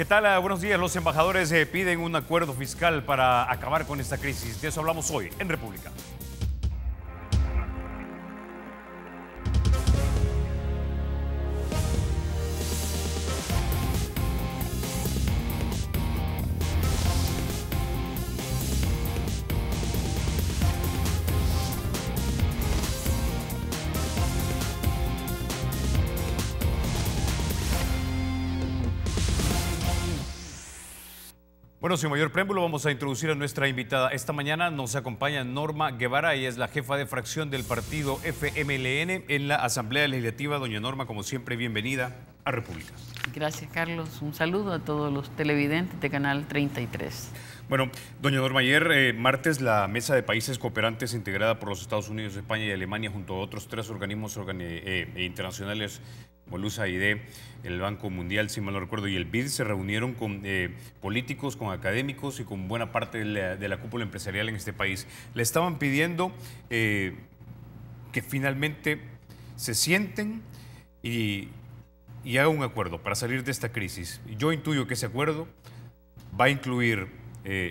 ¿Qué tal? Buenos días. Los embajadores piden un acuerdo fiscal para acabar con esta crisis. De eso hablamos hoy en República. Bueno, sin mayor preámbulo, vamos a introducir a nuestra invitada. Esta mañana nos acompaña Norma Guevara, ella es la jefa de fracción del partido FMLN en la Asamblea Legislativa. Doña Norma, como siempre, bienvenida a República. Gracias, Carlos. Un saludo a todos los televidentes de Canal 33. Bueno, doña Norma, ayer martes la Mesa de Países Cooperantes integrada por los Estados Unidos, España y Alemania junto a otros 3 organismos internacionales como el USAID, el Banco Mundial, si mal no recuerdo, y el BID, se reunieron con políticos, con académicos y con buena parte de la cúpula empresarial en este país. Le estaban pidiendo que finalmente se sienten y hagan un acuerdo para salir de esta crisis. Yo intuyo que ese acuerdo va a incluir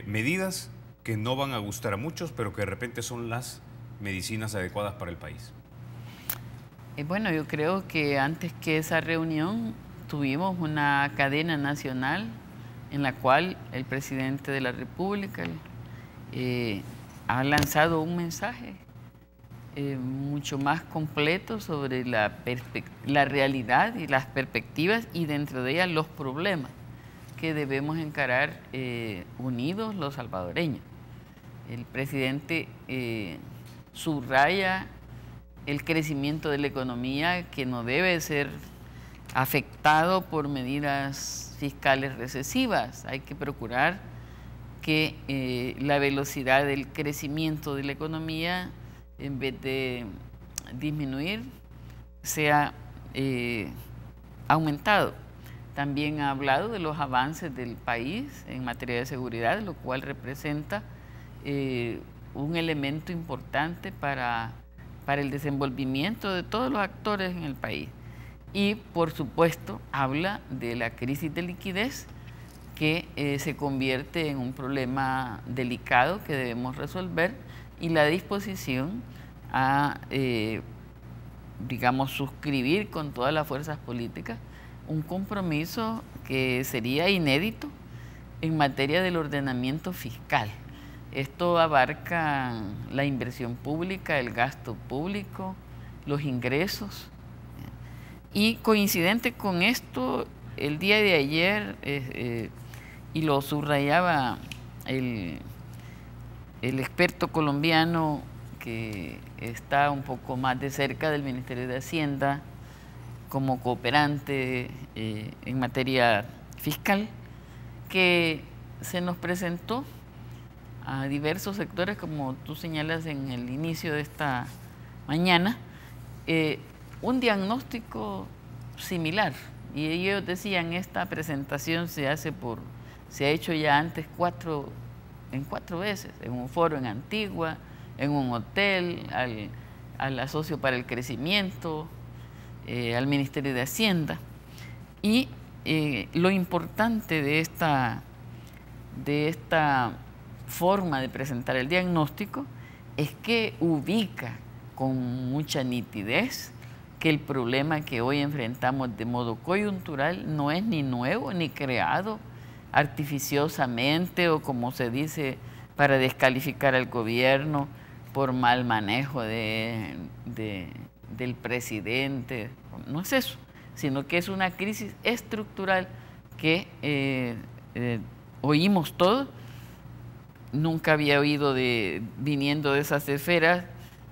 medidas que no van a gustar a muchos, pero que de repente son las medicinas adecuadas para el país. Bueno, yo creo que antes que esa reunión tuvimos una cadena nacional en la cual el presidente de la República ha lanzado un mensaje mucho más completo sobre la realidad y las perspectivas y dentro de ellas los problemas que debemos encarar unidos los salvadoreños. El presidente subraya el crecimiento de la economía que no debe ser afectado por medidas fiscales recesivas. Hay que procurar que la velocidad del crecimiento de la economía, en vez de disminuir, sea aumentado. También ha hablado de los avances del país en materia de seguridad, lo cual representa un elemento importante para el desenvolvimiento de todos los actores en el país. Y, por supuesto, habla de la crisis de liquidez que se convierte en un problema delicado que debemos resolver y la disposición a, digamos, suscribir con todas las fuerzas políticas un compromiso que sería inédito en materia del ordenamiento fiscal. Esto abarca la inversión pública, el gasto público, los ingresos. Y coincidente con esto, el día de ayer, y lo subrayaba el experto colombiano que está un poco más de cerca del Ministerio de Hacienda como cooperante en materia fiscal, que se nos presentó a diversos sectores, como tú señalas en el inicio de esta mañana, un diagnóstico similar. Y ellos decían, esta presentación se ha hecho ya antes en cuatro veces, en un foro en Antigua, en un hotel, al Asocio para el Crecimiento, al Ministerio de Hacienda. Y lo importante de esta forma de presentar el diagnóstico es que ubica con mucha nitidez que el problema que hoy enfrentamos de modo coyuntural no es ni nuevo ni creado artificiosamente o, como se dice, para descalificar al gobierno por mal manejo del presidente. No es eso, sino que es una crisis estructural que oímos todos. Nunca había oído viniendo de esas esferas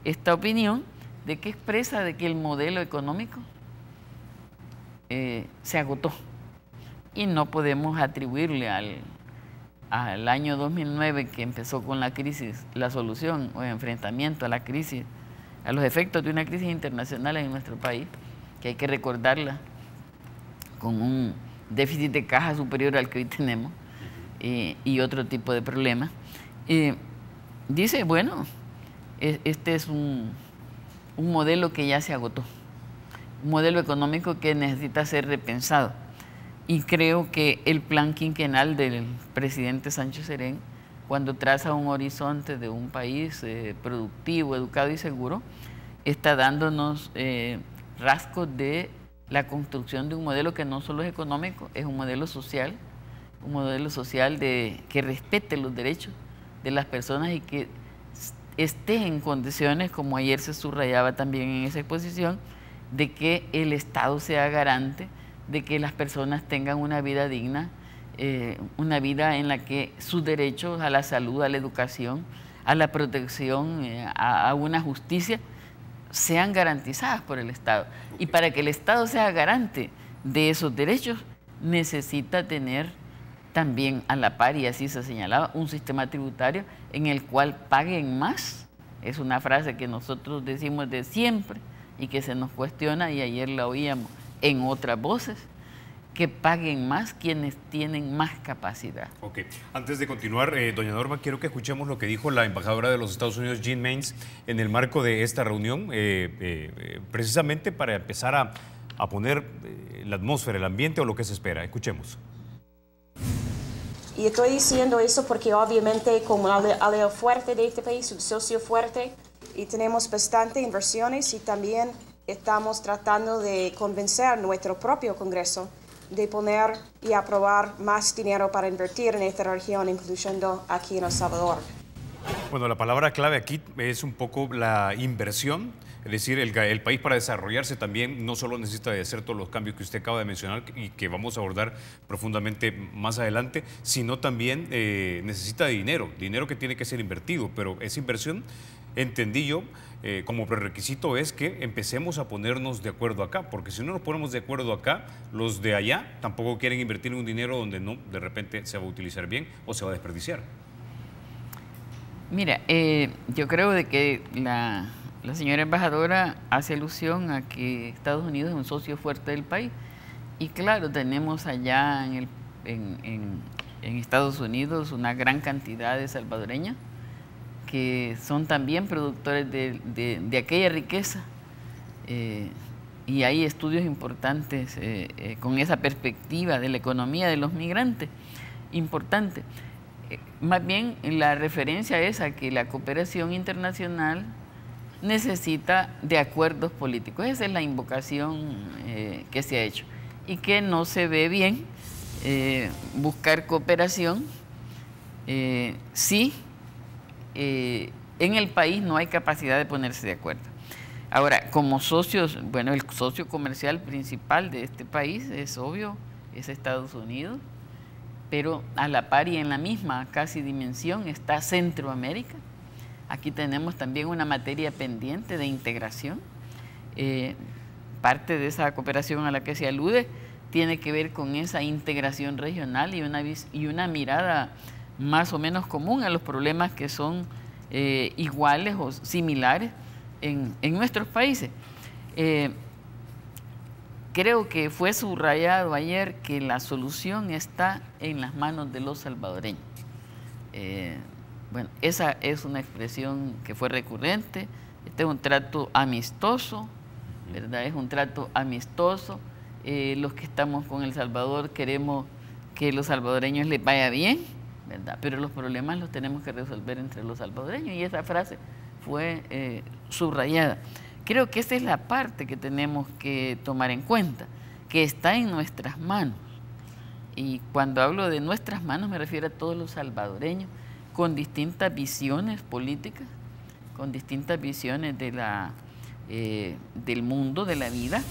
esta opinión de que expresa de que el modelo económico se agotó y no podemos atribuirle al año 2009, que empezó con la crisis, la solución o el enfrentamiento a la crisis, a los efectos de una crisis internacional en nuestro país, que hay que recordarla con un déficit de caja superior al que hoy tenemos y otro tipo de problemas. Dice, bueno, este es un modelo que ya se agotó, un modelo económico que necesita ser repensado. Y creo que el plan quinquenal del presidente Sánchez Serén, cuando traza un horizonte de un país productivo, educado y seguro, está dándonos rasgos de la construcción de un modelo que no solo es económico, es un modelo social que respete los derechos de las personas y que esté en condiciones, como ayer se subrayaba también en esa exposición, de que el Estado sea garante de que las personas tengan una vida digna, una vida en la que sus derechos a la salud, a la educación, a la protección, a una justicia, sean garantizadas por el Estado. Y para que el Estado sea garante de esos derechos, necesita tener también a la par, y así se señalaba, un sistema tributario en el cual paguen más. Es una frase que nosotros decimos de siempre y que se nos cuestiona, y ayer la oíamos en otras voces, que paguen más quienes tienen más capacidad. Ok. Antes de continuar, doña Norma, quiero que escuchemos lo que dijo la embajadora de los Estados Unidos, Jean Mains, en el marco de esta reunión, precisamente para empezar a poner la atmósfera, el ambiente o lo que se espera. Escuchemos. Y estoy diciendo eso porque obviamente como aliado fuerte de este país, un socio fuerte, y tenemos bastante inversiones, y también estamos tratando de convencer nuestro propio Congreso de poner y aprobar más dinero para invertir en esta región, incluyendo aquí en El Salvador. Bueno, la palabra clave aquí es un poco la inversión, es decir, el país para desarrollarse también no solo necesita de hacer todos los cambios que usted acaba de mencionar y que vamos a abordar profundamente más adelante, sino también necesita de dinero que tiene que ser invertido, pero esa inversión, entendí yo, como prerequisito es que empecemos a ponernos de acuerdo acá, porque si no nos ponemos de acuerdo acá, los de allá tampoco quieren invertir un dinero donde no, de repente se va a utilizar bien o se va a desperdiciar. Mira, yo creo de que la señora embajadora hace alusión a que Estados Unidos es un socio fuerte del país. Y claro, tenemos allá en Estados Unidos una gran cantidad de salvadoreños que son también productores de aquella riqueza. Y hay estudios importantes con esa perspectiva de la economía de los migrantes, importante. Más bien la referencia es a que la cooperación internacional necesita de acuerdos políticos. Esa es la invocación que se ha hecho. Y que no se ve bien buscar cooperación si en el país no hay capacidad de ponerse de acuerdo. Ahora, como socios, bueno, el socio comercial principal de este país es obvio, es Estados Unidos, pero a la par y en la misma casi dimensión está Centroamérica. Aquí tenemos también una materia pendiente de integración. Parte de esa cooperación a la que se alude tiene que ver con esa integración regional y una mirada más o menos común a los problemas que son iguales o similares en nuestros países. Creo que fue subrayado ayer que la solución está en las manos de los salvadoreños. Bueno, esa es una expresión que fue recurrente. Este es un trato amistoso, ¿verdad? Es un trato amistoso. Los que estamos con El Salvador queremos que los salvadoreños les vaya bien, ¿verdad? Pero los problemas los tenemos que resolver entre los salvadoreños, y esa frase fue subrayada. Creo que esa es la parte que tenemos que tomar en cuenta, que está en nuestras manos. Y cuando hablo de nuestras manos me refiero a todos los salvadoreños con distintas visiones políticas, con distintas visiones del mundo, de la vida,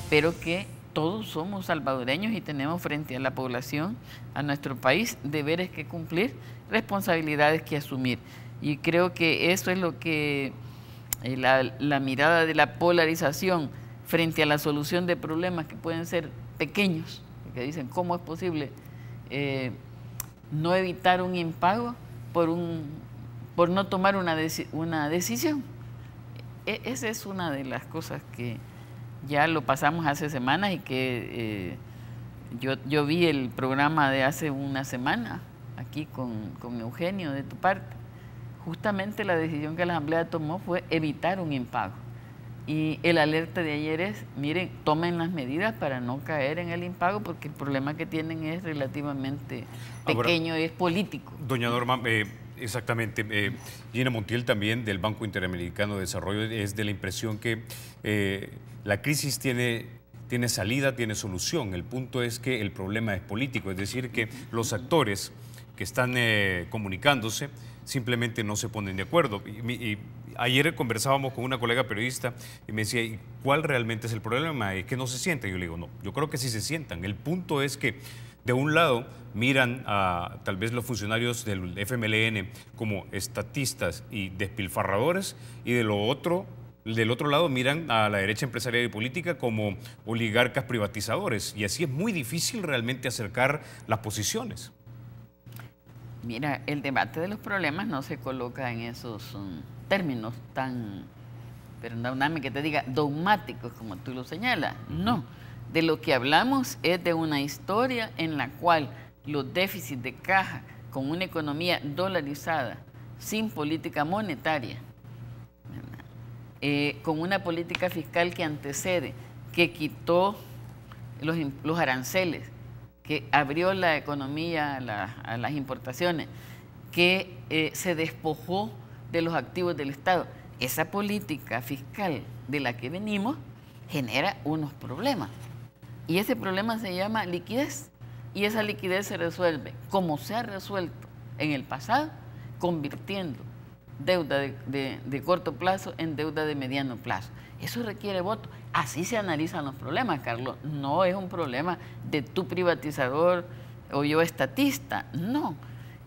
pero que todos somos salvadoreños y tenemos frente a la población, a nuestro país, deberes que cumplir, responsabilidades que asumir. Y creo que eso es lo que la mirada de la polarización frente a la solución de problemas que pueden ser pequeños, que dicen cómo es posible no evitar un impago por no tomar una decisión. Esa es una de las cosas que ya lo pasamos hace semanas y que yo vi el programa de hace una semana aquí con Eugenio de tu parte. Justamente la decisión que la Asamblea tomó fue evitar un impago. Y el alerta de ayer es, miren, tomen las medidas para no caer en el impago, porque el problema que tienen es relativamente pequeño. Ahora, y es político. Doña Norma, exactamente. Gina Montiel, también del Banco Interamericano de Desarrollo, es de la impresión que la crisis tiene salida, tiene solución. El punto es que el problema es político, es decir, que los actores que están comunicándose simplemente no se ponen de acuerdo. Y ayer conversábamos con una colega periodista y me decía, ¿y cuál realmente es el problema? Es que no se sienten. Yo le digo, no, yo creo que sí se sientan. El punto es que de un lado miran a tal vez los funcionarios del FMLN como estatistas y despilfarradores, y del otro lado miran a la derecha empresarial y política como oligarcas privatizadores. Y así es muy difícil realmente acercar las posiciones. Mira, el debate de los problemas no se coloca en esos términos tan, perdóname que te diga, dogmáticos como tú lo señalas. No, de lo que hablamos es de una historia en la cual los déficits de caja con una economía dolarizada, sin política monetaria, con una política fiscal que antecede, que quitó los aranceles, que abrió la economía a las importaciones, que se despojó de los activos del Estado. Esa política fiscal de la que venimos genera unos problemas. Y ese problema se llama liquidez. Y esa liquidez se resuelve, como se ha resuelto en el pasado, convirtiendo deuda de corto plazo en deuda de mediano plazo. Eso requiere voto. Así se analizan los problemas, Carlos. No es un problema de tu privatizador o yo estatista. No,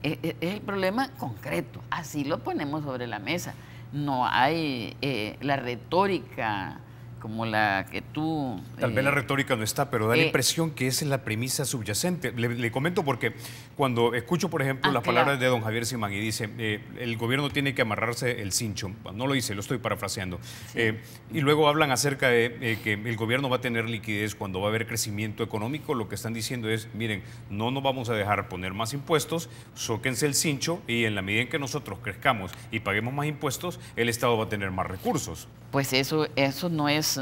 es el problema concreto. Así lo ponemos sobre la mesa. No hay la retórica como la que tú... Tal vez la retórica no está, pero da la impresión que esa es la premisa subyacente. Le comento porque cuando escucho, por ejemplo, las palabras de don Javier Simán y dice, el gobierno tiene que amarrarse el cincho, no lo dice, lo estoy parafraseando, sí. Y luego hablan acerca de que el gobierno va a tener liquidez cuando va a haber crecimiento económico, lo que están diciendo es, miren, no nos vamos a dejar poner más impuestos, zóquense el cincho y en la medida en que nosotros crezcamos y paguemos más impuestos, el Estado va a tener más recursos. Pues eso no es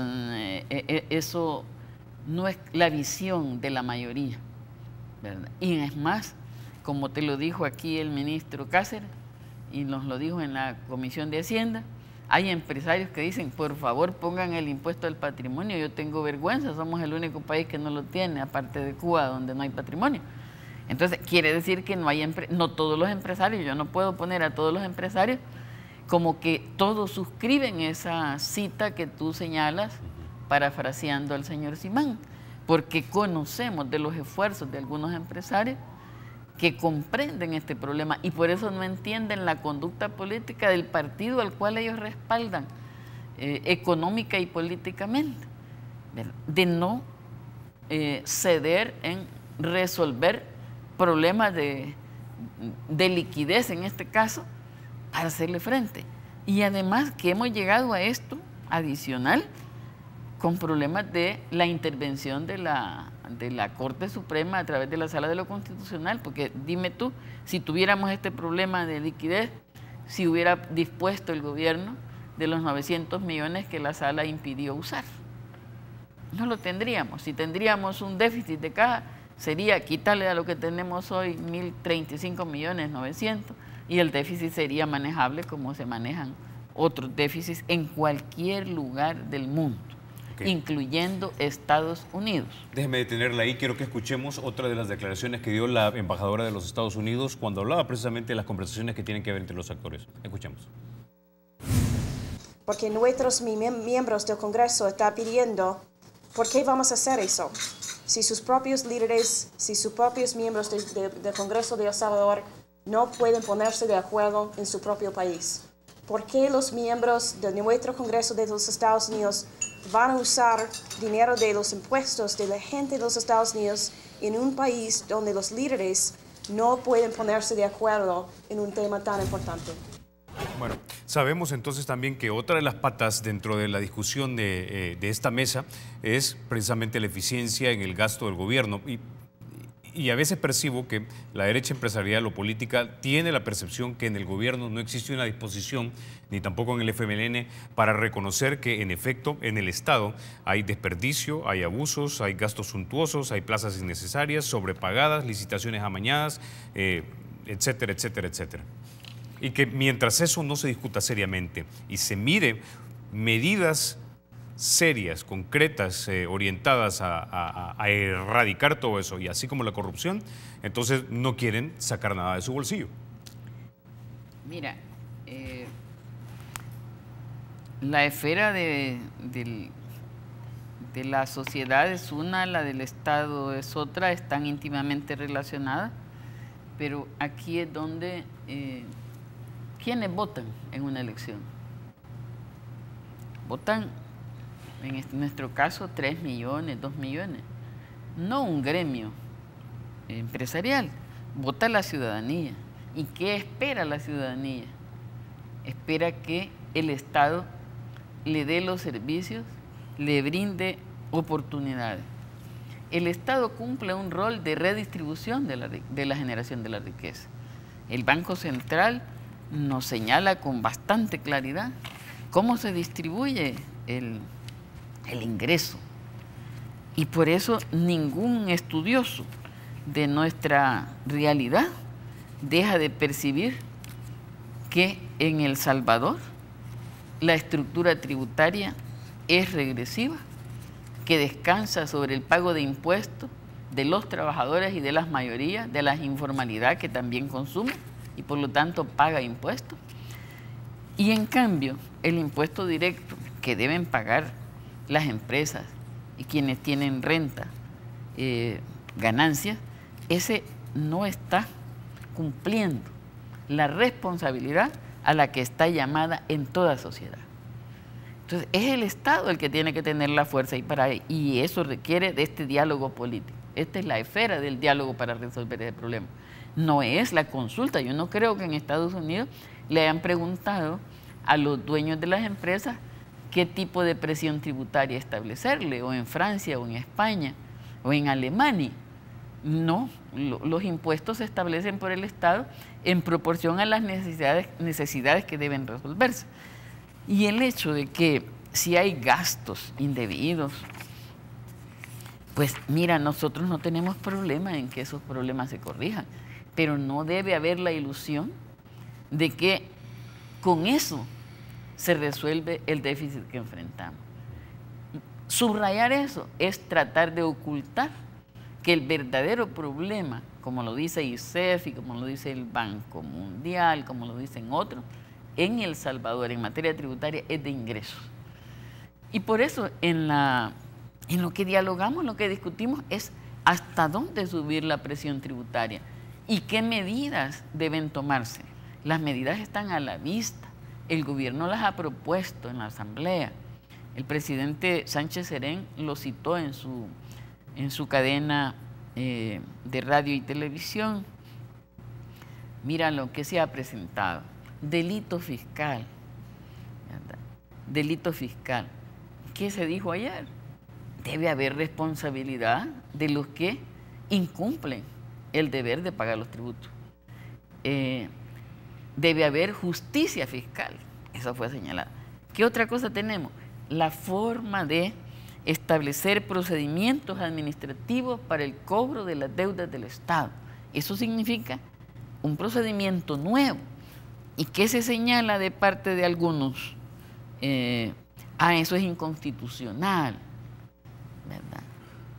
la visión de la mayoría, ¿verdad? Y es más, como te lo dijo aquí el ministro Cáceres y nos lo dijo en la Comisión de Hacienda, hay empresarios que dicen, por favor pongan el impuesto al patrimonio, yo tengo vergüenza, somos el único país que no lo tiene, aparte de Cuba, donde no hay patrimonio. Entonces, quiere decir que no todos los empresarios, yo no puedo poner a todos los empresarios como que todos suscriben esa cita que tú señalas, parafraseando al señor Simán, porque conocemos de los esfuerzos de algunos empresarios que comprenden este problema y por eso no entienden la conducta política del partido al cual ellos respaldan económica y políticamente, ¿verdad? De no ceder en resolver problemas de liquidez en este caso, para hacerle frente. Y además que hemos llegado a esto adicional con problemas de la intervención de la Corte Suprema a través de la Sala de lo Constitucional, porque dime tú, si tuviéramos este problema de liquidez, si hubiera dispuesto el gobierno de los 900 millones que la Sala impidió usar. No lo tendríamos. Si tendríamos un déficit de caja, sería quitarle a lo que tenemos hoy 1.035 millones 900, y el déficit sería manejable como se manejan otros déficits en cualquier lugar del mundo, incluyendo Estados Unidos. Déjeme detenerla ahí, quiero que escuchemos otra de las declaraciones que dio la embajadora de los Estados Unidos cuando hablaba precisamente de las conversaciones que tienen que ver entre los actores. Escuchemos. Porque nuestros miembros del Congreso están pidiendo, ¿por qué vamos a hacer eso? Si sus propios líderes, si sus propios miembros del Congreso de El Salvador no pueden ponerse de acuerdo en su propio país. ¿Por qué los miembros de nuestro Congreso de los Estados Unidos van a usar dinero de los impuestos de la gente de los Estados Unidos en un país donde los líderes no pueden ponerse de acuerdo en un tema tan importante? Bueno, sabemos entonces también que otra de las patas dentro de la discusión de esta mesa es precisamente la eficiencia en el gasto del gobierno. Y a veces percibo que la derecha empresarial o política tiene la percepción que en el gobierno no existe una disposición, ni tampoco en el FMLN, para reconocer que en efecto en el Estado hay desperdicio, hay abusos, hay gastos suntuosos, hay plazas innecesarias, sobrepagadas, licitaciones amañadas, etcétera, etcétera, etcétera. Y que mientras eso no se discuta seriamente y se mire medidas serias, concretas, orientadas a erradicar todo eso, y así como la corrupción, entonces no quieren sacar nada de su bolsillo. Mira, la esfera de la sociedad es una, la del Estado es otra, están íntimamente relacionadas, pero aquí es donde ¿quiénes votan en una elección? Votan, en nuestro caso, 3 millones, 2 millones. No un gremio empresarial, vota la ciudadanía. ¿Y qué espera la ciudadanía? Espera que el Estado le dé los servicios, le brinde oportunidades. El Estado cumple un rol de redistribución de la generación de la riqueza. El Banco Central nos señala con bastante claridad cómo se distribuye el ingreso. Y por eso ningún estudioso de nuestra realidad deja de percibir que en El Salvador la estructura tributaria es regresiva, que descansa sobre el pago de impuestos de los trabajadores y de las mayorías, de la informalidad que también consume y por lo tanto paga impuestos. Y en cambio, el impuesto directo que deben pagar las empresas y quienes tienen renta, ganancias, ese no está cumpliendo la responsabilidad a la que está llamada en toda sociedad. Entonces, es el Estado el que tiene que tener la fuerza y eso requiere de este diálogo político. Esta es la esfera del diálogo para resolver ese problema. No es la consulta. Yo no creo que en Estados Unidos le hayan preguntado a los dueños de las empresas qué tipo de presión tributaria establecerle, o en Francia, o en España, o en Alemania. No, los impuestos se establecen por el Estado en proporción a las necesidades que deben resolverse. Y el hecho de que si hay gastos indebidos, pues mira, nosotros no tenemos problema en que esos problemas se corrijan, pero no debe haber la ilusión de que con eso se resuelve el déficit que enfrentamos. Subrayar eso es tratar de ocultar que el verdadero problema, como lo dice ISEF y como lo dice el Banco Mundial, como lo dicen otros, en El Salvador en materia tributaria es de ingresos. Y por eso en lo que dialogamos, lo que discutimos es hasta dónde subir la presión tributaria y qué medidas deben tomarse. Las medidas están a la vista, el gobierno las ha propuesto en la Asamblea. El presidente Sánchez Serén lo citó en su cadena de radio y televisión. Mira lo que se ha presentado. Delito fiscal. ¿Verdad? Delito fiscal. ¿Qué se dijo ayer? Debe haber responsabilidad de los que incumplen el deber de pagar los tributos. Debe haber justicia fiscal. Eso fue señalado. ¿Qué otra cosa tenemos? La forma de establecer procedimientos administrativos para el cobro de las deudas del Estado. Eso significa un procedimiento nuevo. ¿Y qué se señala de parte de algunos? Eso es inconstitucional, ¿verdad?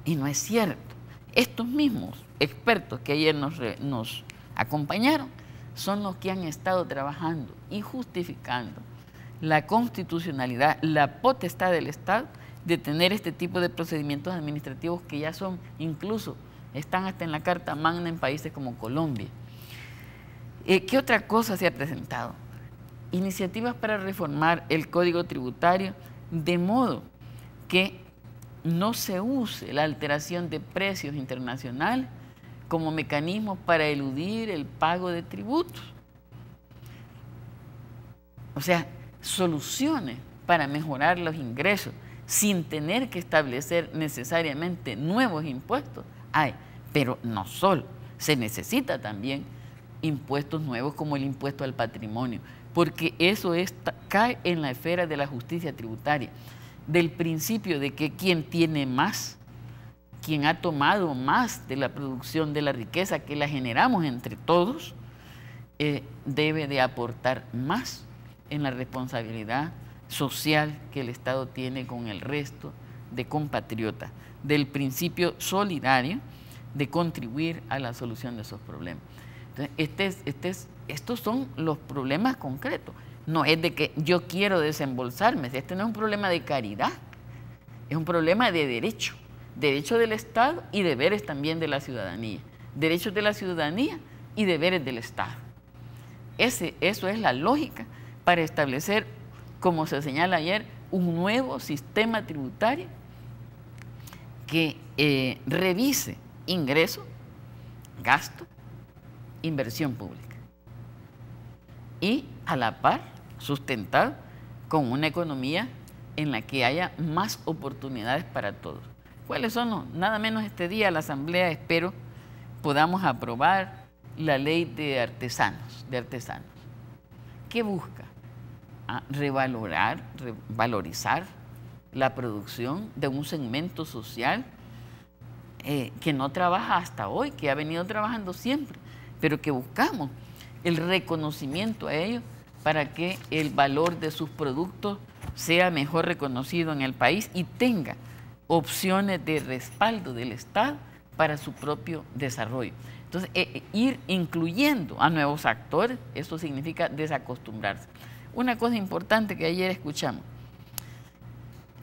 Y no es cierto. Estos mismos expertos que ayer nos acompañaron son los que han estado trabajando y justificando la constitucionalidad, la potestad del Estado de tener este tipo de procedimientos administrativos que ya son, incluso, están hasta en la Carta Magna en países como Colombia. ¿Qué otra cosa se ha presentado? Iniciativas para reformar el Código Tributario de modo que no se use la alteración de precios internacionales como mecanismo para eludir el pago de tributos. O sea, soluciones para mejorar los ingresos sin tener que establecer necesariamente nuevos impuestos hay, Pero no solo, se necesita también impuestos nuevos como el impuesto al patrimonio, porque eso cae en la esfera de la justicia tributaria, del principio de que quien tiene más, quien ha tomado más de la producción de la riqueza que la generamos entre todos, debe de aportar más en la responsabilidad social que el Estado tiene con el resto de compatriotas, del principio solidario de contribuir a la solución de esos problemas. Entonces, estos son los problemas concretos. No es de que yo quiero desembolsarme, este no es un problema de caridad, es un problema de derecho del Estado y deberes también de la ciudadanía, derechos de la ciudadanía y deberes del Estado. Eso es la lógica para establecer, como se señala ayer, un nuevo sistema tributario que revise ingreso, gasto, inversión pública y a la par sustentado con una economía en la que haya más oportunidades para todos. ¿Cuáles son? Nada menos este día la Asamblea, espero, podamos aprobar la ley de artesanos. ¿Qué busca? Revalorizar la producción de un segmento social que no trabaja hasta hoy, que ha venido trabajando siempre, pero que buscamos el reconocimiento a ellos para que el valor de sus productos sea mejor reconocido en el país y tenga opciones de respaldo del Estado para su propio desarrollo. Entonces, ir incluyendo a nuevos actores, eso significa desacostumbrarse. Una cosa importante que ayer escuchamos,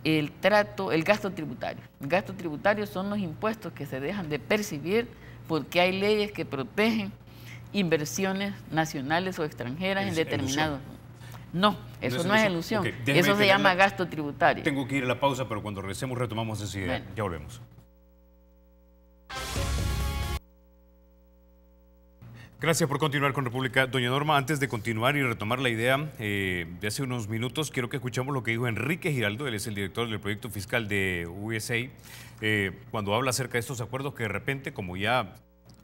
el gasto tributario. El gasto tributario son los impuestos que se dejan de percibir porque hay leyes que protegen inversiones nacionales o extranjeras en determinados... No, eso no es elusión. Okay, eso se llama gasto tributario. Tengo que ir a la pausa, pero cuando regresemos retomamos esa idea. Bueno. Ya volvemos. Gracias por continuar con República. Doña Norma, antes de continuar y retomar la idea de hace unos minutos, quiero que escuchemos lo que dijo Enrique Giraldo, él es el director del proyecto fiscal de USAID, cuando habla acerca de estos acuerdos que de repente, como ya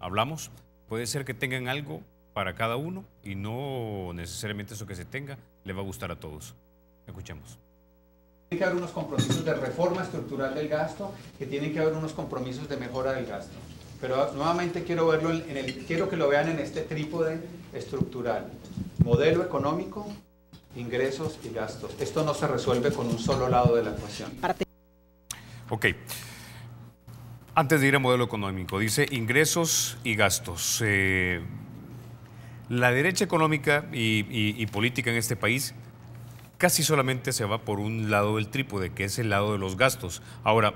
hablamos, puede ser que tengan algo para cada uno y no necesariamente eso que se tenga le va a gustar a todos. Escuchemos. Tiene que haber unos compromisos de reforma estructural del gasto, que tienen que haber unos compromisos de mejora del gasto. Pero nuevamente quiero verlo quiero que lo vean en este trípode estructural: modelo económico, ingresos y gastos. Esto no se resuelve con un solo lado de la ecuación. Ok. Antes de ir al modelo económico, dice ingresos y gastos. La derecha económica y política en este país casi solamente se va por un lado del trípode, que es el lado de los gastos. Ahora,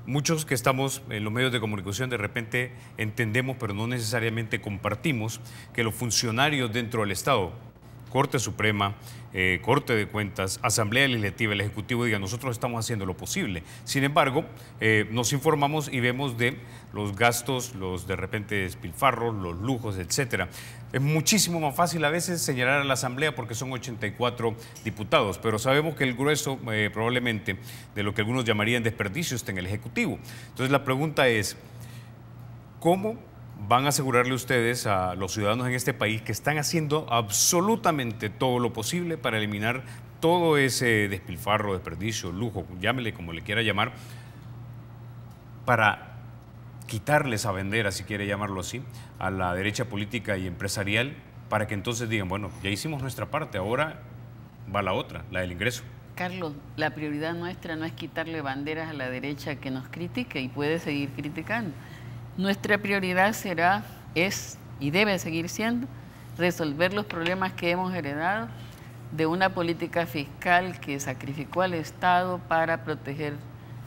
muchos que estamos en los medios de comunicación de repente entendemos, pero no necesariamente compartimos, que los funcionarios dentro del Estado, Corte Suprema, Corte de Cuentas, Asamblea Legislativa, el Ejecutivo, digan, nosotros estamos haciendo lo posible. Sin embargo, nos informamos y vemos de los gastos, los de repente despilfarros, los lujos, etcétera. Es muchísimo más fácil a veces señalar a la Asamblea porque son 84 diputados, pero sabemos que el grueso probablemente de lo que algunos llamarían desperdicio está en el Ejecutivo. Entonces la pregunta es, ¿cómo van a asegurarle ustedes a los ciudadanos en este país que están haciendo absolutamente todo lo posible para eliminar todo ese despilfarro, desperdicio, lujo, llámele como le quiera llamar, para quitarles a bandera, si quiere llamarlo así, a la derecha política y empresarial, para que entonces digan, bueno, ya hicimos nuestra parte, ahora va la otra, la del ingreso? Carlos, la prioridad nuestra no es quitarle banderas a la derecha que nos critique y puede seguir criticando. Nuestra prioridad es y debe seguir siendo resolver los problemas que hemos heredado de una política fiscal que sacrificó al Estado para proteger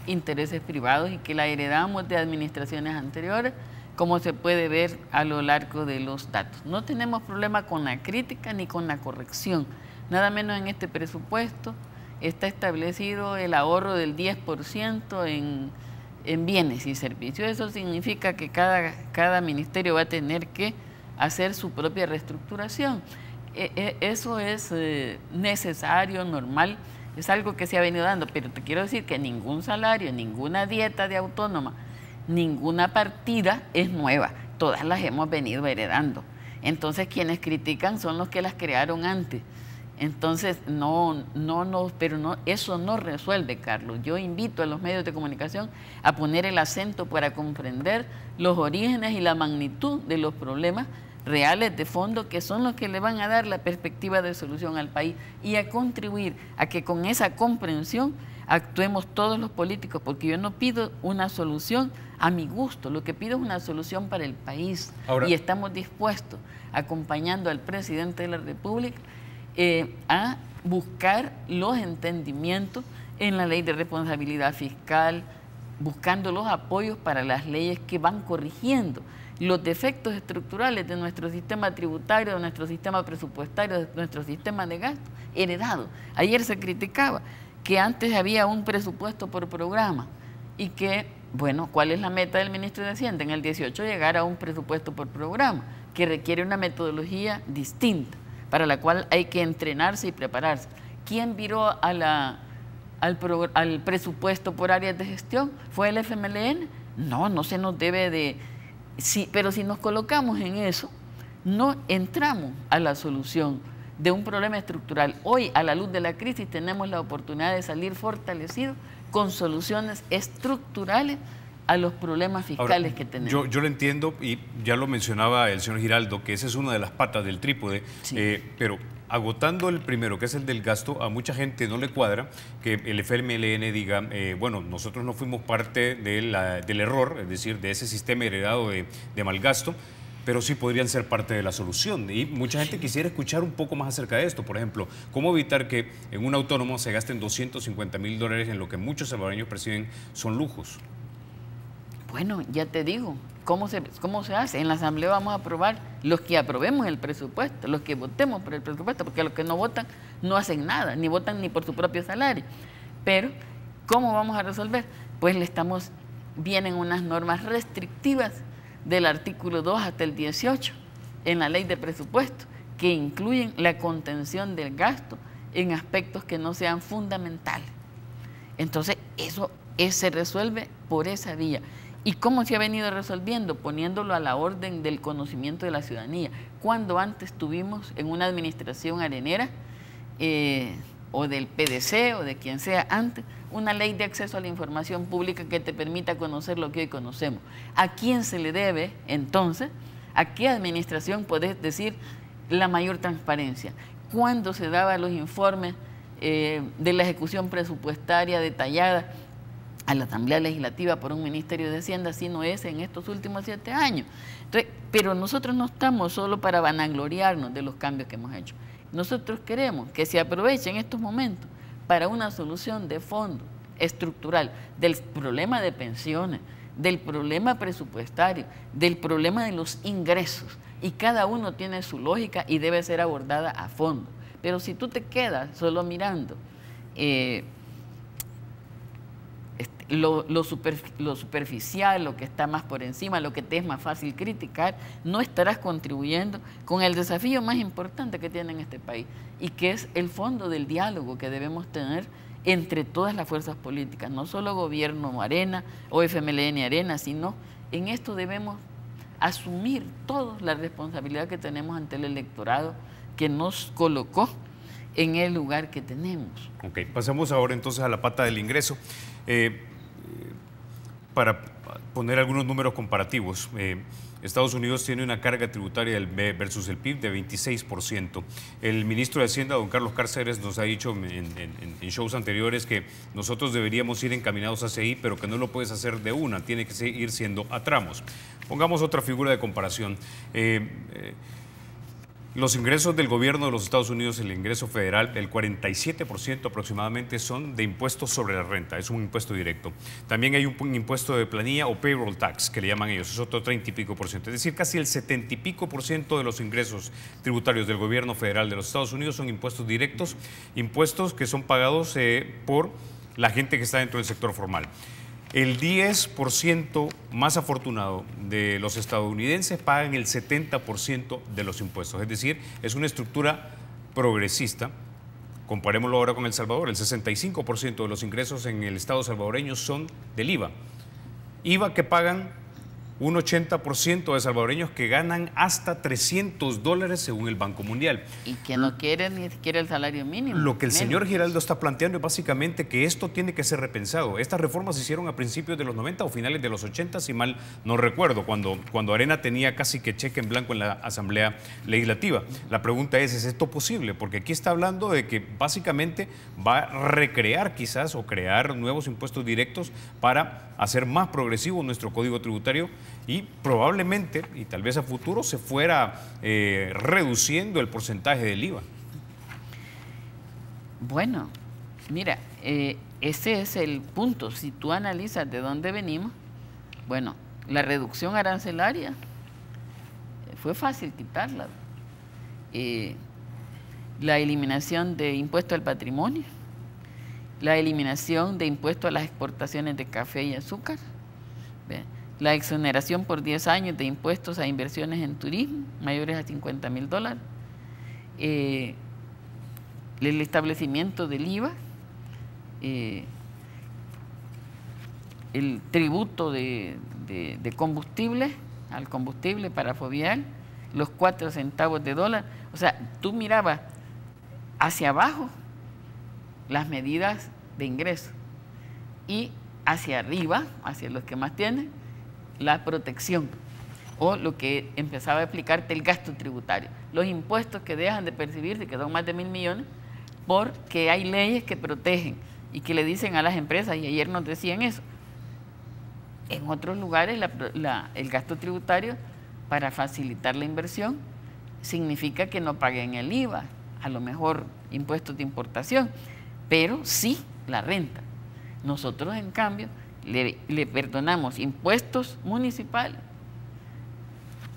intereses privados y que la heredamos de administraciones anteriores, como se puede ver a lo largo de los datos. No tenemos problema con la crítica ni con la corrección, nada menos en este presupuesto está establecido el ahorro del 10% en bienes y servicios. Eso significa que cada ministerio va a tener que hacer su propia reestructuración. Eso es necesario, normal, es algo que se ha venido dando, pero te quiero decir que ningún salario, ninguna dieta de autónoma ninguna partida es nueva, todas las hemos venido heredando. Entonces quienes critican son los que las crearon antes. Entonces, pero eso no resuelve, Carlos. Yo invito a los medios de comunicación a poner el acento para comprender los orígenes y la magnitud de los problemas reales de fondo, que son los que le van a dar la perspectiva de solución al país, y a contribuir a que con esa comprensión actuemos todos los políticos, porque yo no pido una solución a mi gusto, lo que pido es una solución para el país. Ahora, y estamos dispuestos, acompañando al presidente de la República, a buscar los entendimientos en la ley de responsabilidad fiscal, buscando los apoyos para las leyes que van corrigiendo los defectos estructurales de nuestro sistema tributario, de nuestro sistema presupuestario, de nuestro sistema de gasto heredado. Ayer se criticaba que antes había un presupuesto por programa y que, bueno, ¿cuál es la meta del ministro de Hacienda? En el 18 llegar a un presupuesto por programa, que requiere una metodología distinta, para la cual hay que entrenarse y prepararse. ¿Quién viró al presupuesto por áreas de gestión? ¿Fue el FMLN? No se nos debe de... Sí, pero si nos colocamos en eso, no entramos a la solución de un problema estructural. Hoy, a la luz de la crisis, tenemos la oportunidad de salir fortalecidos con soluciones estructurales a los problemas fiscales. Ahora, que tenemos. Yo lo entiendo, y ya lo mencionaba el señor Giraldo, que esa es una de las patas del trípode, sí. Pero agotando el primero, que es el del gasto, a mucha gente no le cuadra que el FMLN diga, bueno, nosotros no fuimos parte del error, es decir, de ese sistema heredado de mal gasto, pero sí podrían ser parte de la solución. Y mucha gente quisiera escuchar un poco más acerca de esto. Por ejemplo, ¿cómo evitar que en un autónomo se gasten $250.000 en lo que muchos salvadoreños perciben son lujos? Bueno, ya te digo, ¿cómo se hace? En la Asamblea vamos a aprobar los que aprobemos el presupuesto, los que votemos por el presupuesto, porque los que no votan no hacen nada, ni votan ni por su propio salario. Pero, ¿cómo vamos a resolver? Pues vienen unas normas restrictivas del artículo 2 hasta el 18 en la ley de presupuesto, que incluyen la contención del gasto en aspectos que no sean fundamentales. Entonces, eso se resuelve por esa vía. ¿Y cómo se ha venido resolviendo? Poniéndolo a la orden del conocimiento de la ciudadanía. Cuando antes tuvimos en una administración arenera, o del PDC, o de quien sea antes, una ley de acceso a la información pública que te permita conocer lo que hoy conocemos. ¿A quién se le debe, entonces? ¿A qué administración podés decir la mayor transparencia? ¿Cuándo se daban los informes de la ejecución presupuestaria detallada a la Asamblea Legislativa por un Ministerio de Hacienda? Así no es en estos últimos 7 años. Entonces, pero nosotros no estamos solo para vanagloriarnos de los cambios que hemos hecho. Nosotros queremos que se aprovechen estos momentos para una solución de fondo, estructural, del problema de pensiones, del problema presupuestario, del problema de los ingresos. Y cada uno tiene su lógica y debe ser abordada a fondo. Pero si tú te quedas solo mirando lo superficial, lo que está más por encima, lo que te es más fácil criticar, no estarás contribuyendo con el desafío más importante que tiene en este país, y que es el fondo del diálogo que debemos tener entre todas las fuerzas políticas, no solo gobierno Arena o FMLN Arena, sino en esto debemos asumir todos la responsabilidad que tenemos ante el electorado que nos colocó en el lugar que tenemos. Ok, pasamos ahora entonces a la pata del ingreso. Para poner algunos números comparativos, Estados Unidos tiene una carga tributaria versus el PIB de 26%. El ministro de Hacienda, don Carlos Cárceres, nos ha dicho en shows anteriores que nosotros deberíamos ir encaminados hacia ahí, pero que no lo puedes hacer de una, tiene que ir siendo a tramos. Pongamos otra figura de comparación. Los ingresos del gobierno de los Estados Unidos, el ingreso federal, el 47% aproximadamente son de impuestos sobre la renta, es un impuesto directo. También hay un impuesto de planilla o payroll tax, que le llaman ellos, es otro 30 y pico %. Es decir, casi el 70 y pico % de los ingresos tributarios del gobierno federal de los Estados Unidos son impuestos directos, impuestos que son pagados por la gente que está dentro del sector formal. El 10% más afortunado de los estadounidenses pagan el 70% de los impuestos. Es decir, es una estructura progresista. Comparémoslo ahora con El Salvador. El 65% de los ingresos en el estado salvadoreño son del IVA. IVA que pagan un 80% de salvadoreños que ganan hasta $300 según el Banco Mundial. Y que no quieren ni siquiera el salario mínimo. Lo que el señor menos. Giraldo está planteando es básicamente que esto tiene que ser repensado. Estas reformas se hicieron a principios de los 90 o finales de los 80, si mal no recuerdo, cuando Arena tenía casi que cheque en blanco en la Asamblea Legislativa. La pregunta ¿es esto posible? Porque aquí está hablando de que básicamente va a recrear quizás o crear nuevos impuestos directos para hacer más progresivo nuestro código tributario y probablemente, y tal vez a futuro, se fuera reduciendo el porcentaje del IVA. Bueno, mira, ese es el punto. Si tú analizas de dónde venimos, bueno, la reducción arancelaria fue fácil quitarla. La eliminación de impuesto al patrimonio, la eliminación de impuesto a las exportaciones de café y azúcar, la exoneración por 10 años de impuestos a inversiones en turismo mayores a $50,000, el establecimiento del IVA, el tributo de combustible, al combustible para fobial, los 4 centavos de dólar. O sea, tú mirabas hacia abajo las medidas de ingreso y hacia arriba, hacia los que más tienen, la protección o lo que empezaba a explicarte el gasto tributario, los impuestos que dejan de percibirse, que son más de 1.000 millones, porque hay leyes que protegen y que le dicen a las empresas, y ayer nos decían eso, en otros lugares el gasto tributario para facilitar la inversión significa que no paguen el IVA, a lo mejor impuestos de importación, pero sí la renta. Nosotros, en cambio, le perdonamos impuestos municipales,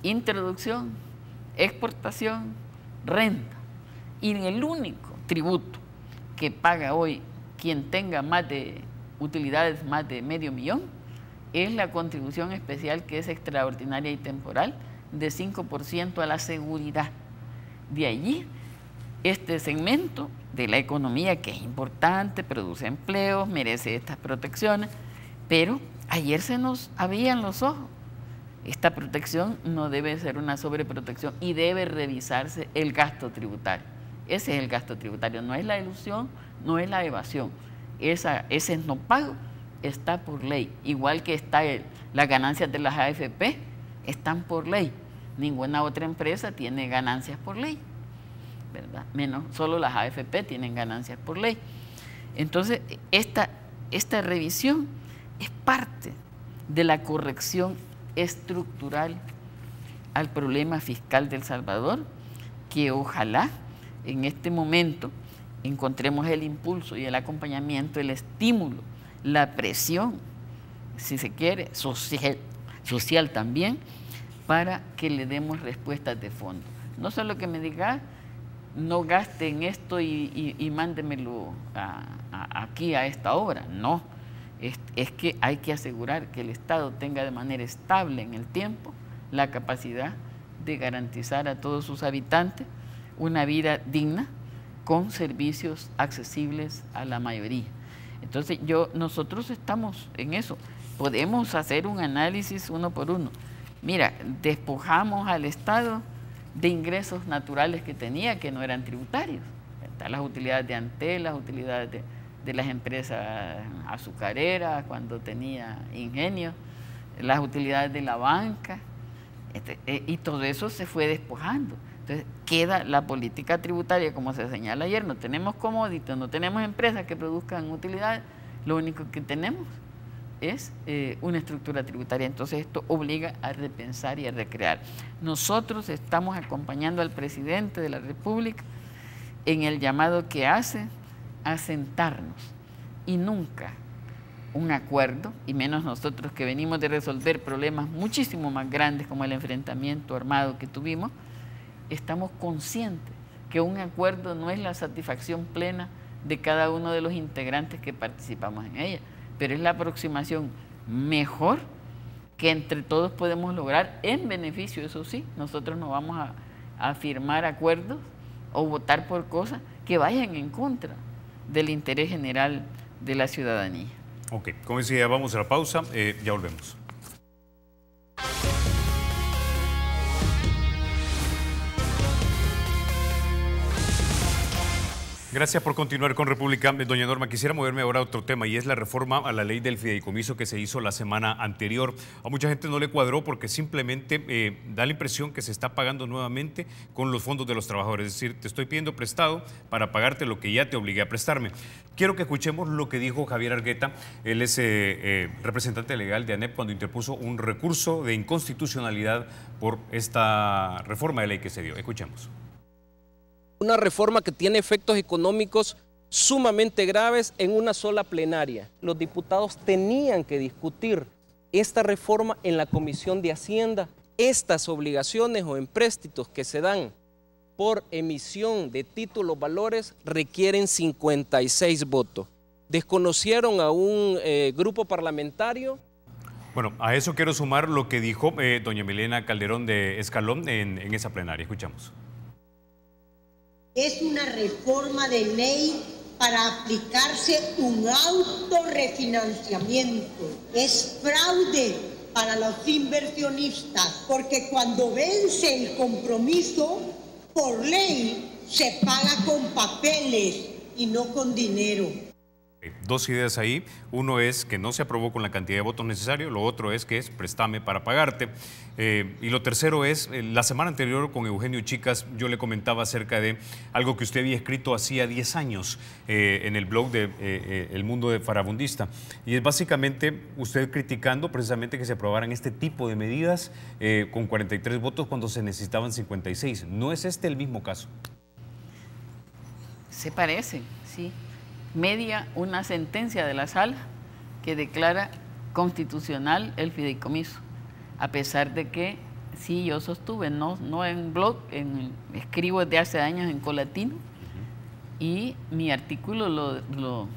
introducción, exportación, renta. Y el único tributo que paga hoy quien tenga más de utilidades más de $500,000 es la contribución especial, que es extraordinaria y temporal, de 5% a la seguridad. De allí, este segmento de la economía, que es importante, produce empleos, merece estas protecciones, pero ayer se nos abrían los ojos. Esta protección no debe ser una sobreprotección y debe revisarse el gasto tributario. Ese es el gasto tributario, no es la ilusión, no es la evasión. Ese no pago está por ley, igual que está las ganancias de las AFP, están por ley. Ninguna otra empresa tiene ganancias por ley, ¿verdad? Menos, solo las AFP tienen ganancias por ley. Entonces, esta revisión es parte de la corrección estructural al problema fiscal de El Salvador, que ojalá en este momento encontremos el impulso y el acompañamiento, el estímulo, la presión, si se quiere, social también, para que le demos respuestas de fondo. No solo que me diga, no gaste en esto y mándemelo aquí a esta obra, no. Es que hay que asegurar que el Estado tenga de manera estable en el tiempo la capacidad de garantizar a todos sus habitantes una vida digna con servicios accesibles a la mayoría. Entonces nosotros estamos en eso. Podemos hacer un análisis uno por uno. Mira, despojamos al Estado de ingresos naturales que tenía, que no eran tributarios. Están las utilidades de Antel, las utilidades de las empresas azucareras, cuando tenía ingenio, las utilidades de la banca, y todo eso se fue despojando. Entonces queda la política tributaria, como se señala ayer, no tenemos commodities, no tenemos empresas que produzcan utilidades, lo único que tenemos es una estructura tributaria. Entonces esto obliga a repensar y a recrear. Nosotros estamos acompañando al presidente de la República en el llamado que hace a sentarnos, y nunca un acuerdo, y menos nosotros que venimos de resolver problemas muchísimo más grandes como el enfrentamiento armado que tuvimos, estamos conscientes que un acuerdo no es la satisfacción plena de cada uno de los integrantes que participamos en ella, pero es la aproximación mejor que entre todos podemos lograr en beneficio. Eso sí, nosotros no vamos a firmar acuerdos o votar por cosas que vayan en contra del interés general de la ciudadanía. Ok, como decía, vamos a la pausa, ya volvemos. Gracias por continuar con República. Doña Norma, quisiera moverme ahora a otro tema y es la reforma a la ley del fideicomiso que se hizo la semana anterior. A mucha gente no le cuadró porque simplemente da la impresión que se está pagando nuevamente con los fondos de los trabajadores. Es decir, te estoy pidiendo prestado para pagarte lo que ya te obligué a prestarme. Quiero que escuchemos lo que dijo Javier Argueta. Él es representante legal de ANEP cuando interpuso un recurso de inconstitucionalidad por esta reforma de ley que se dio. Escuchemos. Una reforma que tiene efectos económicos sumamente graves en una sola plenaria. Los diputados tenían que discutir esta reforma en la Comisión de Hacienda. Estas obligaciones o empréstitos que se dan por emisión de títulos valores requieren 56 votos. Desconocieron a un grupo parlamentario. Bueno, a eso quiero sumar lo que dijo doña Milena Calderón de Escalón en esa plenaria. Escuchamos. Es una reforma de ley para aplicarse un autorrefinanciamiento. Es fraude para los inversionistas, porque cuando vence el compromiso, por ley, se paga con papeles y no con dinero. Dos ideas ahí. Uno es que no se aprobó con la cantidad de votos necesarios, lo otro es que es préstame para pagarte. Y lo tercero es, la semana anterior con Eugenio Chicas yo le comentaba acerca de algo que usted había escrito hacía 10 años en el blog de El Mundo de Farabundista. Y es básicamente usted criticando precisamente que se aprobaran este tipo de medidas con 43 votos cuando se necesitaban 56. ¿No es este el mismo caso? Se parece, sí. Media una sentencia de la sala que declara constitucional el fideicomiso, a pesar de que sí yo sostuve, no en blog, escribo desde hace años en Colatino, y mi artículo lo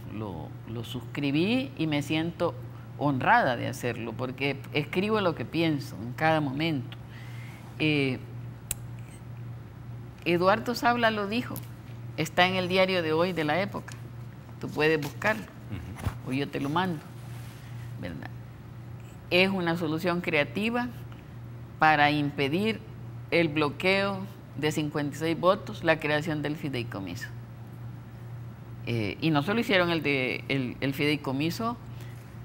suscribí y me siento honrada de hacerlo, porque escribo lo que pienso en cada momento. Eduardo Sabla lo dijo, está en el diario de hoy de La Época. Tú puedes buscarlo, o yo te lo mando, ¿verdad? Es una solución creativa para impedir el bloqueo de 56 votos, la creación del fideicomiso. Y no solo hicieron el fideicomiso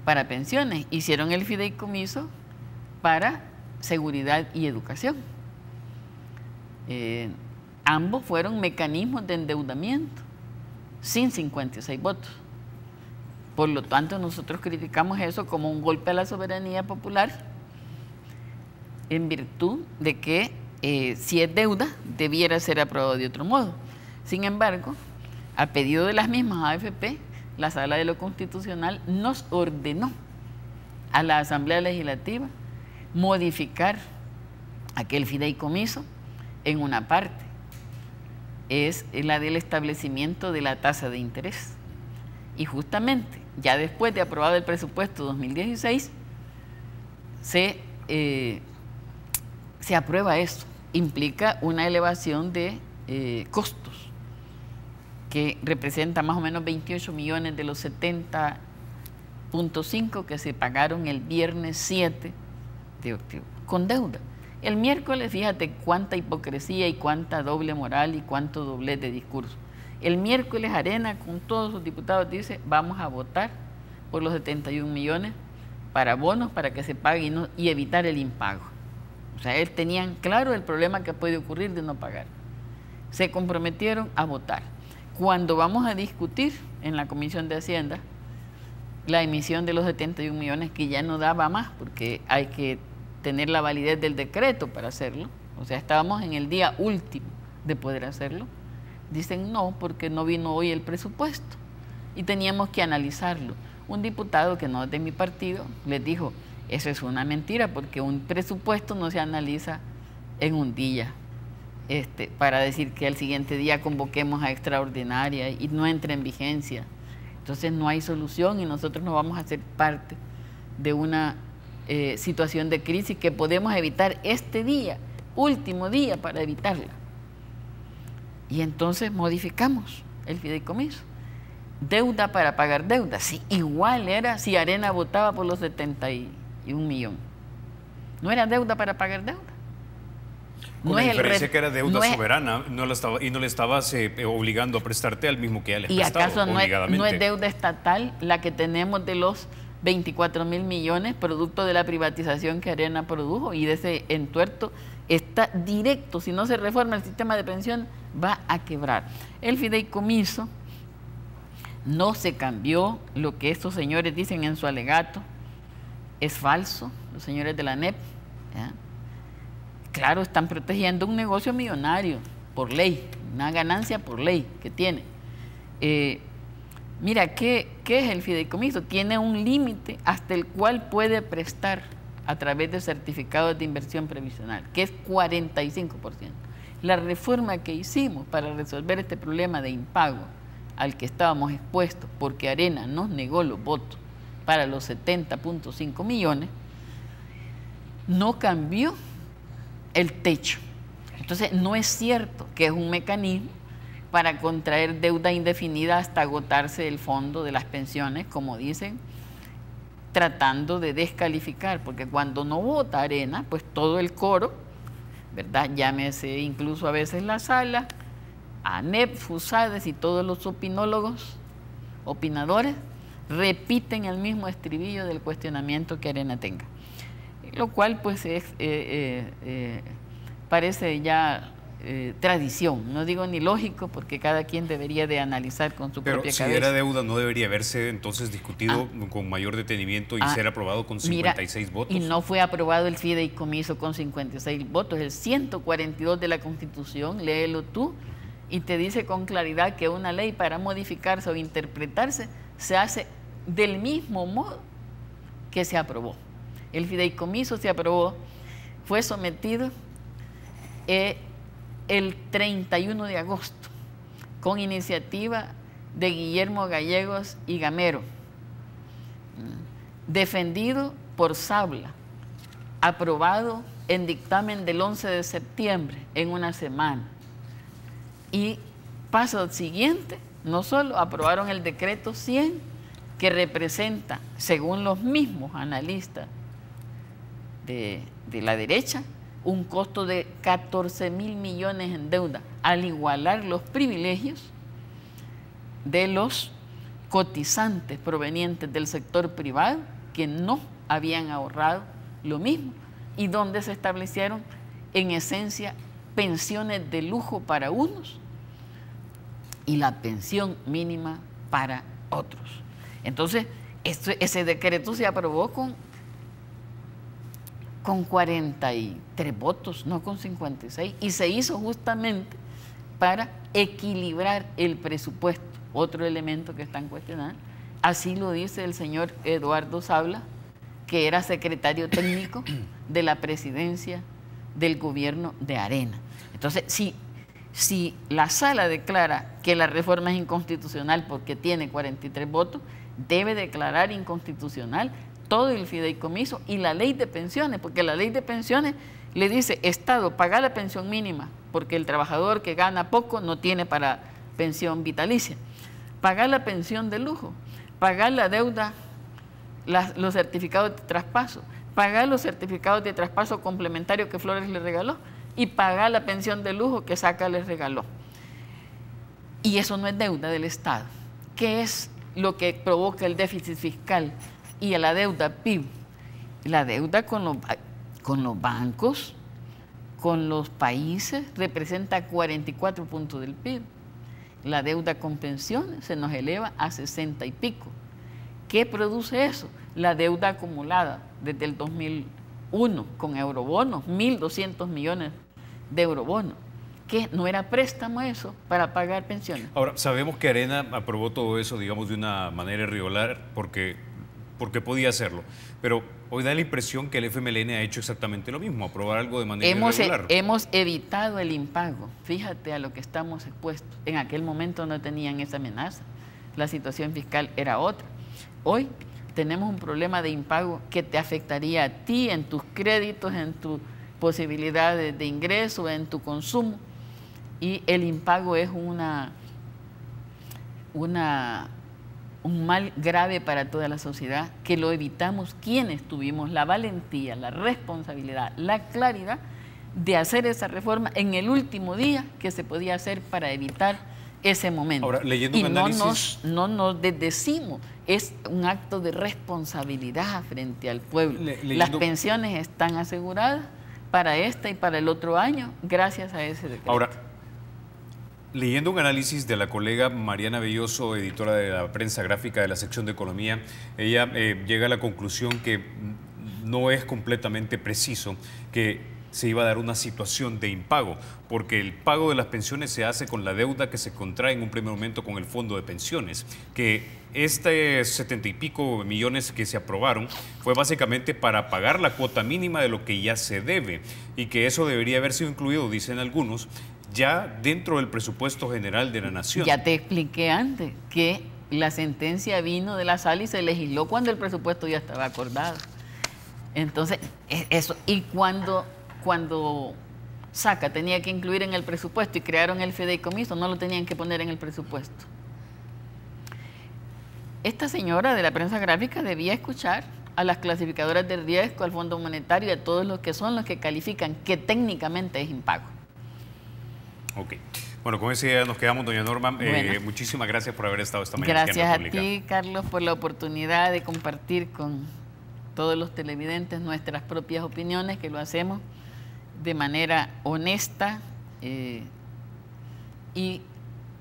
para pensiones, hicieron el fideicomiso para seguridad y educación. Ambos fueron mecanismos de endeudamiento sin 56 votos. Por lo tanto, nosotros criticamos eso como un golpe a la soberanía popular en virtud de que si es deuda, debiera ser aprobado de otro modo. Sin embargo, a pedido de las mismas AFP, la Sala de lo Constitucional nos ordenó a la Asamblea Legislativa modificar aquel fideicomiso en una parte. Es la del establecimiento de la tasa de interés. Y justamente, ya después de aprobado el presupuesto 2016, se aprueba eso. Implica una elevación de costos, que representa más o menos 28 millones de los 70.5 que se pagaron el viernes 7 de octubre, con deuda. El miércoles, fíjate cuánta hipocresía y cuánta doble moral y cuánto doblez de discurso. El miércoles Arena, con todos sus diputados, dice, vamos a votar por los 71 millones para bonos, para que se pague y evitar el impago. O sea, ellos tenían claro el problema que puede ocurrir de no pagar. Se comprometieron a votar. Cuando vamos a discutir en la Comisión de Hacienda la emisión de los 71 millones, que ya no daba más, porque hay que tener la validez del decreto para hacerlo, o sea, estábamos en el día último de poder hacerlo, dicen no, porque no vino hoy el presupuesto y teníamos que analizarlo. Un diputado que no es de mi partido les dijo, eso es una mentira, porque un presupuesto no se analiza en un día, para decir que al siguiente día convoquemos a extraordinaria y no entre en vigencia. Entonces no hay solución y nosotros no vamos a ser parte de una situación de crisis que podemos evitar este día, último día para evitarla. Y entonces modificamos el fideicomiso. deuda para pagar deuda. Sí, igual era si Arena votaba por los 71 millones. No era deuda para pagar deuda. Con la diferencia que era deuda soberana, no le estabas obligando a prestarte al mismo que ya les prestaba. ¿Y acaso no es deuda estatal la que tenemos de los 24.000 millones producto de la privatización que Arena produjo? Y de ese entuerto está directo, si no se reforma el sistema de pensión, va a quebrar. El fideicomiso no se cambió, lo que estos señores dicen en su alegato es falso, los señores de la ANEP, ¿ya? Claro, están protegiendo un negocio millonario por ley, una ganancia por ley que tiene. Mira, ¿qué es el fideicomiso? Tiene un límite hasta el cual puede prestar a través de certificados de inversión previsional, que es 45%. La reforma que hicimos para resolver este problema de impago al que estábamos expuestos, porque Arena nos negó los votos para los 70.5 millones, no cambió el techo. Entonces, no es cierto que es un mecanismo para contraer deuda indefinida hasta agotarse el fondo de las pensiones, como dicen, tratando de descalificar, porque cuando no vota Arena, pues todo el coro, ¿verdad? Llámese incluso a veces la sala, ANEP, FUSADES y todos los opinadores, repiten el mismo estribillo del cuestionamiento que Arena tenga. Lo cual pues parece ya tradición, no digo ni lógico, porque cada quien debería de analizar con su propia cabeza. Pero si era deuda, ¿no debería haberse entonces discutido con mayor detenimiento y ser aprobado con 56 votos? Y no fue aprobado el fideicomiso con 56 votos, el 142 de la Constitución, léelo tú, y te dice con claridad que una ley para modificarse o interpretarse se hace del mismo modo que se aprobó. El fideicomiso se aprobó, fue sometido el 31 de agosto con iniciativa de Guillermo Gallegos y Gamero, defendido por Sabla, aprobado en dictamen del 11 de septiembre en una semana. Y paso siguiente, no solo aprobaron el decreto 100, que representa, según los mismos analistas de la derecha, un costo de 14.000 millones en deuda, al igualar los privilegios de los cotizantes provenientes del sector privado que no habían ahorrado lo mismo y donde se establecieron en esencia pensiones de lujo para unos y la pensión mínima para otros. Entonces, ese decreto se aprobó con 43 votos, no con 56, y se hizo justamente para equilibrar el presupuesto, otro elemento que están cuestionando. Así lo dice el señor Eduardo Sabla, que era secretario técnico de la presidencia del gobierno de Arena. Entonces, si la sala declara que la reforma es inconstitucional porque tiene 43 votos, debe declarar inconstitucional todo el fideicomiso y la ley de pensiones, porque la ley de pensiones le dice, Estado, paga la pensión mínima, porque el trabajador que gana poco no tiene para pensión vitalicia. Pagar la pensión de lujo, pagar la deuda, los certificados de traspaso, pagar los certificados de traspaso complementarios que Flores le regaló y pagar la pensión de lujo que Saca les regaló. Y eso no es deuda del Estado. ¿Qué es lo que provoca el déficit fiscal y la deuda PIB? La deuda con los bancos, con los países, representa 44 puntos del PIB. La deuda con pensiones se nos eleva a 60 y pico. ¿Qué produce eso? La deuda acumulada desde el 2001 con eurobonos, 1.200 millones de eurobonos. ¿Qué? ¿No era préstamo eso para pagar pensiones? Ahora, sabemos que Arena aprobó todo eso, digamos, de una manera irregular porque podía hacerlo. Pero hoy da la impresión que el FMLN ha hecho exactamente lo mismo, aprobar algo de manera irregular. Hemos evitado el impago. Fíjate a lo que estamos expuestos. En aquel momento no tenían esa amenaza. La situación fiscal era otra. Hoy tenemos un problema de impago que te afectaría a ti en tus créditos, en tus posibilidades de ingreso, en tu consumo. Y el impago es un mal grave para toda la sociedad, que lo evitamos quienes tuvimos la valentía, la responsabilidad, la claridad de hacer esa reforma en el último día que se podía hacer para evitar ese momento. Ahora, leyendo un análisis... no nos desdecimos, es un acto de responsabilidad frente al pueblo. Las pensiones están aseguradas para este y para el otro año gracias a ese decreto. Ahora, leyendo un análisis de la colega Mariana Belloso, editora de la prensa gráfica de la sección de Economía, ella llega a la conclusión que no es completamente preciso que se iba a dar una situación de impago, porque el pago de las pensiones se hace con la deuda que se contrae en un primer momento con el fondo de pensiones, que este 70 y pico millones que se aprobaron fue básicamente para pagar la cuota mínima de lo que ya se debe, y que eso debería haber sido incluido, dicen algunos, ya dentro del presupuesto general de la nación. Ya te expliqué antes que la sentencia vino de la sala y se legisló cuando el presupuesto ya estaba acordado. Entonces, eso, y cuando Saca tenía que incluir en el presupuesto y crearon el fideicomiso, no lo tenían que poner en el presupuesto. Esta señora de la prensa gráfica debía escuchar a las clasificadoras de riesgo, al Fondo Monetario y a todos los que son los que califican que técnicamente es impago. Ok. Bueno, con esa idea nos quedamos, doña Norma. Bueno, muchísimas gracias por haber estado esta mañana. Gracias a ti, Carlos, por la oportunidad de compartir con todos los televidentes nuestras propias opiniones, que lo hacemos de manera honesta y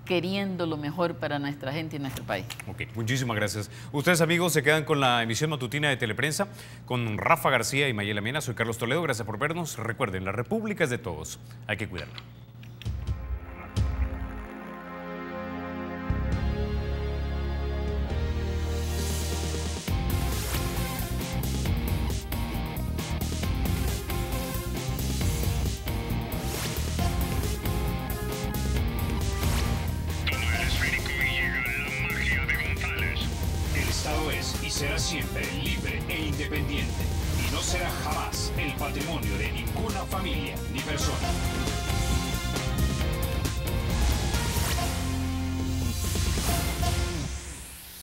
queriendo lo mejor para nuestra gente y nuestro país. Ok, muchísimas gracias. Ustedes, amigos, se quedan con la emisión matutina de Teleprensa con Rafa García y Mayela Mena. Soy Carlos Toledo, gracias por vernos. Recuerden, la República es de todos, hay que cuidarla. Será siempre libre e independiente y no será jamás el patrimonio de ninguna familia ni persona.